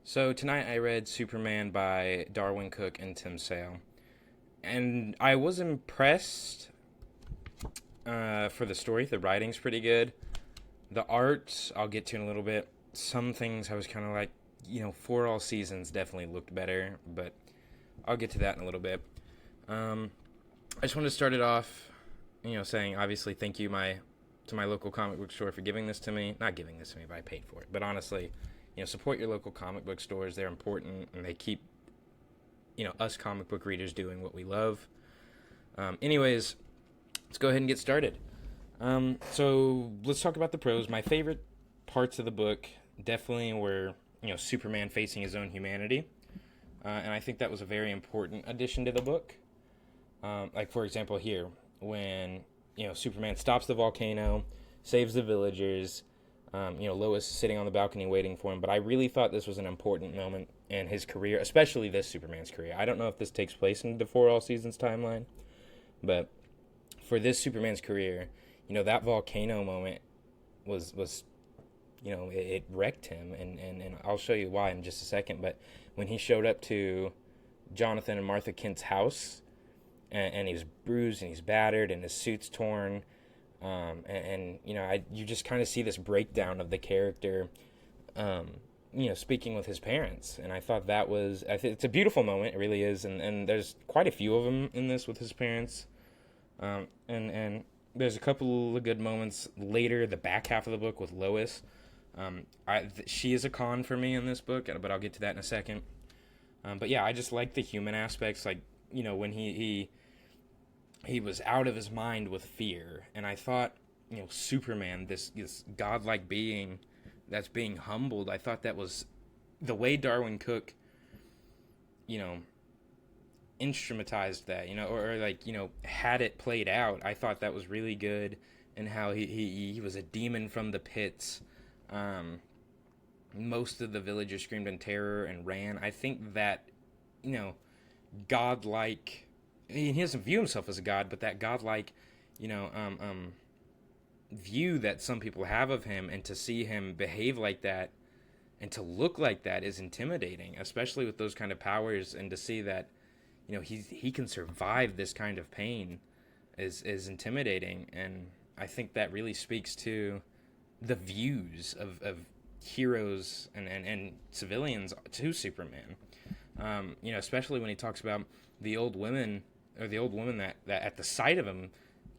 So tonight I read Superman by Darwyn Cooke and Tim Sale, and I was impressed for the story. The writing's pretty good. The art I'll get to in a little bit. Some things I was kind of like, For All Seasons definitely looked better, but I'll get to that in a little bit. I just want to start it off, saying obviously thank you to my local comic book store for giving this to me. Not giving this to me, but I paid for it. But honestly, support your local comic book stores. They're important, and they keep, us comic book readers doing what we love. Anyways, let's go ahead and get started. So let's talk about the pros. My favorite parts of the book definitely were, Superman facing his own humanity. And I think that was a very important addition to the book. Like, for example, here, when, Superman stops the volcano, saves the villagers, Lois is sitting on the balcony waiting for him. But I really thought this was an important moment in his career, especially this Superman's career. I don't know if this takes place in the For All Seasons timeline, but for this Superman's career, that volcano moment was it wrecked him, and I'll show you why in just a second. But when he showed up to Jonathan and Martha Kent's house, and he was bruised and he's battered and his suit's torn, you just kind of see this breakdown of the character, speaking with his parents, and I thought that was it's a beautiful moment. It really is, and there's quite a few of them in this with his parents, and there's a couple of good moments later, the back half of the book with Lois. She is a con for me in this book, but I'll get to that in a second. But yeah, I just like the human aspects, like when he was out of his mind with fear, and I thought Superman, this godlike being that's being humbled. I thought that was the way Darwyn Cooke instrumentized that, had it played out. I thought that was really good, and how he was a demon from the pits. Most of the villagers screamed in terror and ran. I think that, godlike. I mean, he doesn't view himself as a god, but that godlike, view that some people have of him, and to see him behave like that, and to look like that is intimidating, especially with those kind of powers, and to see that, he can survive this kind of pain is intimidating, and I think that really speaks to the views of heroes and civilians to Superman. Especially when he talks about the old woman that at the sight of him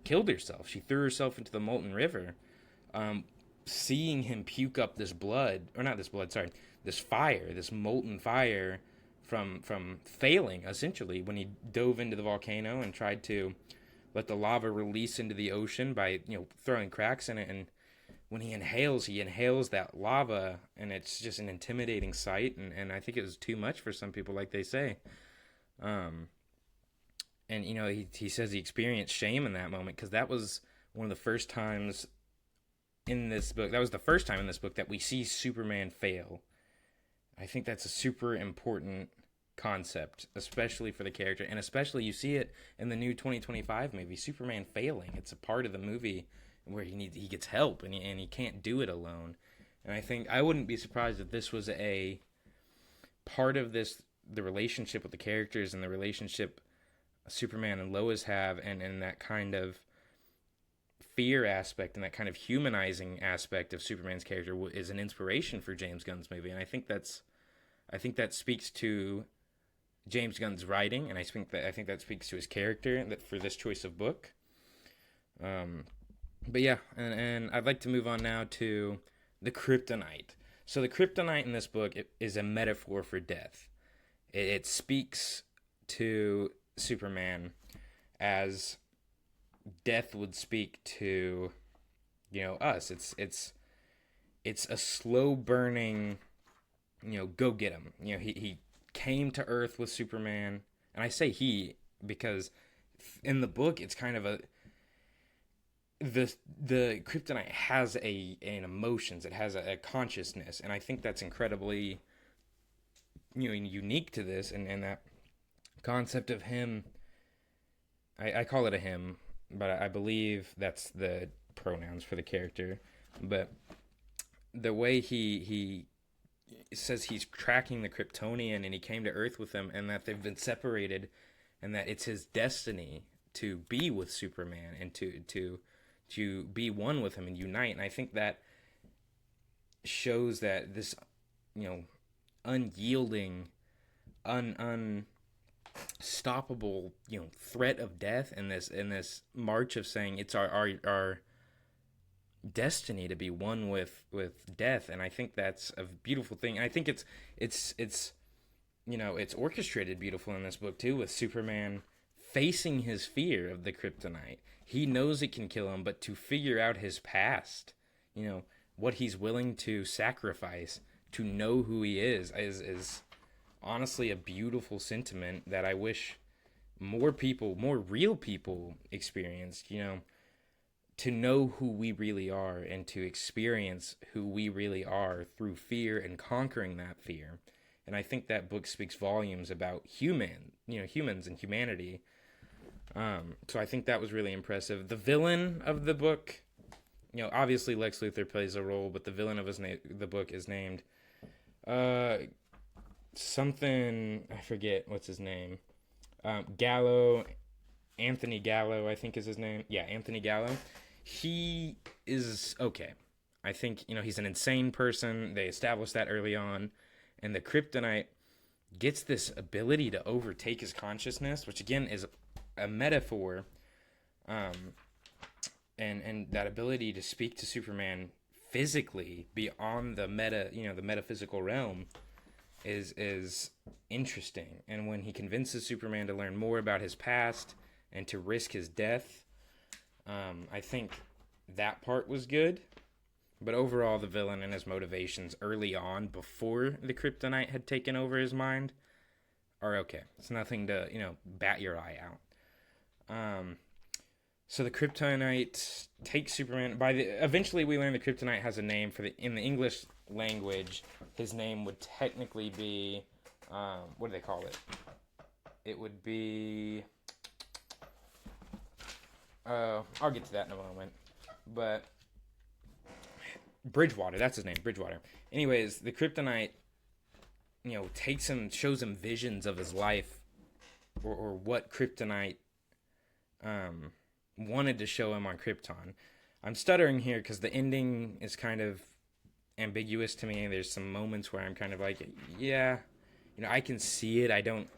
killed herself. She threw herself into the molten river. Seeing him puke up this blood, or not this blood, sorry, this fire, this molten fire from failing, essentially, when he dove into the volcano and tried to let the lava release into the ocean by, throwing cracks in it. And when he inhales that lava, and it's just an intimidating sight. And I think it was too much for some people, like they say. And, he says he experienced shame in that moment, because that was one of the first times in this book. That was the first time in this book that we see Superman fail. I think that's a super important concept, especially for the character, and especially you see it in the new 2025 movie, Superman failing. It's a part of the movie where he gets help, and he can't do it alone. And I think I wouldn't be surprised if this was a part of this, the relationship with the characters and the relationship Superman and Lois have, and that kind of fear aspect and that kind of humanizing aspect of Superman's character is an inspiration for James Gunn's movie. And I think that speaks to James Gunn's writing, and I think that speaks to his character that for this choice of book. But yeah, and I'd like to move on now to the Kryptonite. So the Kryptonite in this book is a metaphor for death. It speaks to Superman as death would speak to, us. It's a slow burning, go get him. He came to Earth with Superman, and I say he because in the book it's kind of the Kryptonite has an emotions. It has a consciousness, and I think that's incredibly unique to this, and that concept of him. I call it a him, but I believe that's the pronouns for the character. But the way he says he's tracking the Kryptonian and he came to Earth with him, and that they've been separated, and that it's his destiny to be with Superman and to be one with him and unite. And I think that shows that this, you know, unyielding, unstoppable, you know, threat of death, and this march of saying it's our destiny to be one with death. And I think that's a beautiful thing. And I think it's you know, it's orchestrated beautiful in this book too, with Superman facing his fear of the kryptonite. He knows it can kill him, but to figure out his past, you know, what he's willing to sacrifice to know who he is honestly a beautiful sentiment that I wish more people, more real people experienced, you know, to know who we really are and to experience who we really are through fear and conquering that fear. And I think that book speaks volumes about humans and humanity. So I think that was really impressive. The villain of the book, you know, obviously Lex Luthor plays a role, but the villain of the book is named something, I forget what's his name. Gallo, Anthony Gallo, I think is his name. Yeah, Anthony Gallo. He is okay. I think, you know, he's an insane person. They established that early on. And the kryptonite gets this ability to overtake his consciousness, which again is a metaphor. And that ability to speak to Superman physically beyond the metaphysical realm is interesting. And when he convinces Superman to learn more about his past and to risk his death, I think that part was good. But overall, the villain and his motivations early on, before the kryptonite had taken over his mind, are okay. It's nothing to, you know, bat your eye out. So the kryptonite takes Superman. Eventually, we learn the kryptonite has a name in the English language. His name would technically be, what do they call it? It would be. I'll get to that in a moment, but. Bridgewater, that's his name, Bridgewater. Anyways, the kryptonite, you know, shows him visions of his life, or what kryptonite wanted to show him on Krypton. I'm stuttering here because the ending is kind of ambiguous to me. There's some moments where I'm kind of like, yeah, you know, I can see it. I don't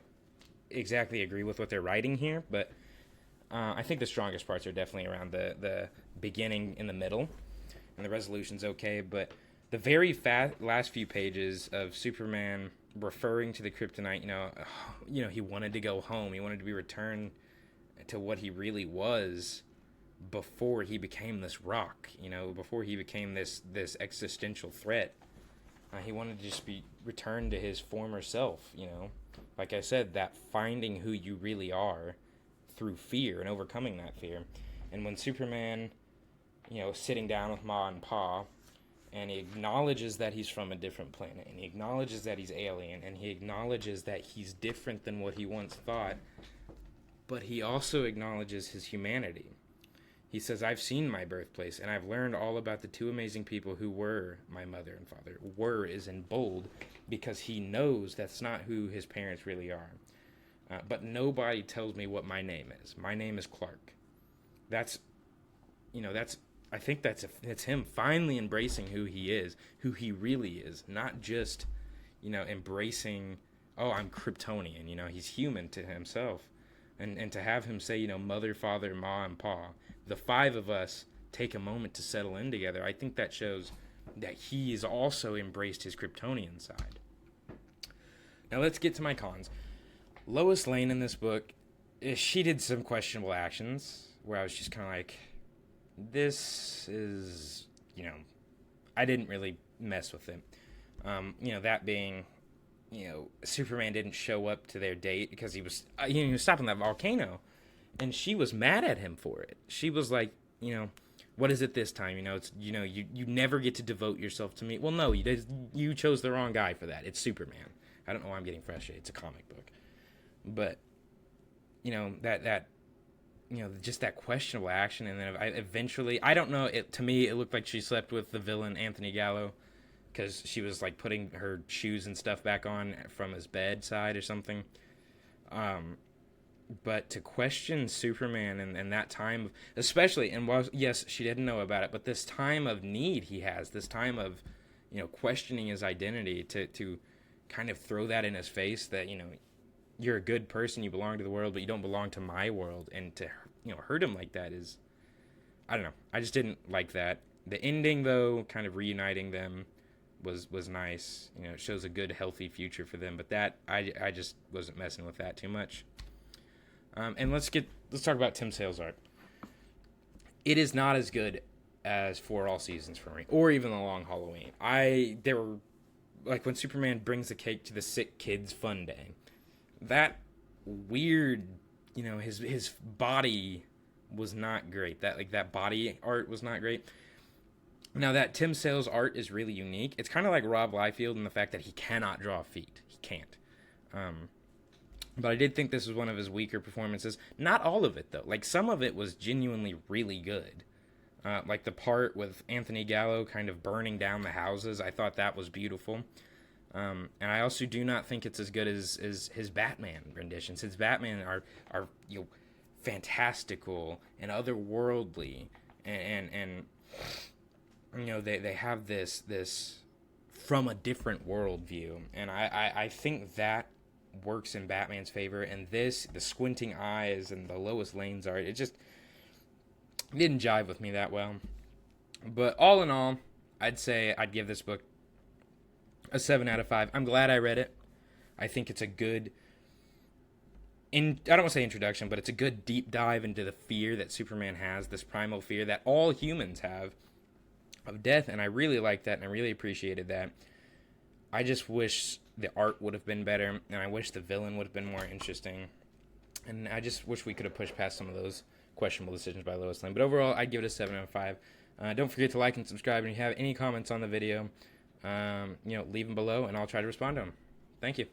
exactly agree with what they're writing here, but I think the strongest parts are definitely around the beginning and the middle. And the resolution's okay, but the very last few pages of Superman referring to the kryptonite, you know, he wanted to go home. He wanted to be returned to what he really was before he became this rock. You know, before he became this existential threat. He wanted to just be returned to his former self. You know, like I said, that finding who you really are through fear and overcoming that fear. And when Superman, you know, sitting down with Ma and Pa, and he acknowledges that he's from a different planet, and he acknowledges that he's alien, and he acknowledges that he's different than what he once thought, but he also acknowledges his humanity. He says, I've seen my birthplace, and I've learned all about the two amazing people who were my mother and father. Were is in bold, because he knows that's not who his parents really are. But nobody tells me what my name is. My name is Clark. I think it's him finally embracing who he is, who he really is, not just, you know, embracing, oh, I'm Kryptonian, you know, he's human to himself. And to have him say, you know, mother, father, ma, and pa, the five of us take a moment to settle in together, I think that shows that he has also embraced his Kryptonian side. Now let's get to my cons. Lois Lane in this book, she did some questionable actions where I was just kind of like, this is, you know, I didn't really mess with it. You know, that being, you know, Superman didn't show up to their date because he was stopping that volcano, and she was mad at him for it. She was like, you know, what is it this time? You know, it's, you know, you never get to devote yourself to me. Well, no, you chose the wrong guy for that. It's Superman. I don't know why I'm getting frustrated. It's a comic book, but you know that. You know, just that questionable action, and then eventually, I don't know. To me, it looked like she slept with the villain Anthony Gallo. because she was like putting her shoes and stuff back on from his bedside or something. Um, but to question Superman and that time, especially, and while yes, she didn't know about it, but this time of need he has, this time of, questioning his identity, to kind of throw that in his face that, you're a good person, you belong to the world, but you don't belong to my world, and to, hurt him like that is, I don't know. I just didn't like that. The ending, though, kind of reuniting them was nice. It shows a good, healthy future for them. But that I just wasn't messing with that too much. And let's talk about Tim Sale's art. It is not as good as For All Seasons for me, or even The Long Halloween. There were, like, when Superman brings the cake to the sick kids' fun day. That weird, his body was not great. That body art was not great. Now, that Tim Sale's art is really unique. It's kind of like Rob Liefeld in the fact that he cannot draw feet. He can't. But I did think this was one of his weaker performances. Not all of it, though. Like, some of it was genuinely really good. Like the part with Anthony Gallo kind of burning down the houses. I thought that was beautiful. And I also do not think it's as good as his Batman renditions. His Batman are fantastical and otherworldly, and they have this from a different worldview, and I think that works in Batman's favor. And the squinting eyes and the Lois Lane's art, it just didn't jive with me that well. But all in all, I'd say I'd give this book a 7 out of 5. I'm glad I read it. I think it's a good, I don't want to say introduction, but it's a good deep dive into the fear that Superman has, this primal fear that all humans have of death, and I really liked that, and I really appreciated that. I just wish the art would have been better, and I wish the villain would have been more interesting, and I just wish we could have pushed past some of those questionable decisions by Lois Lane. But overall, I'd give it a 7 out of 5. Don't forget to like and subscribe, and if you have any comments on the video, leave them below, and I'll try to respond to them. Thank you.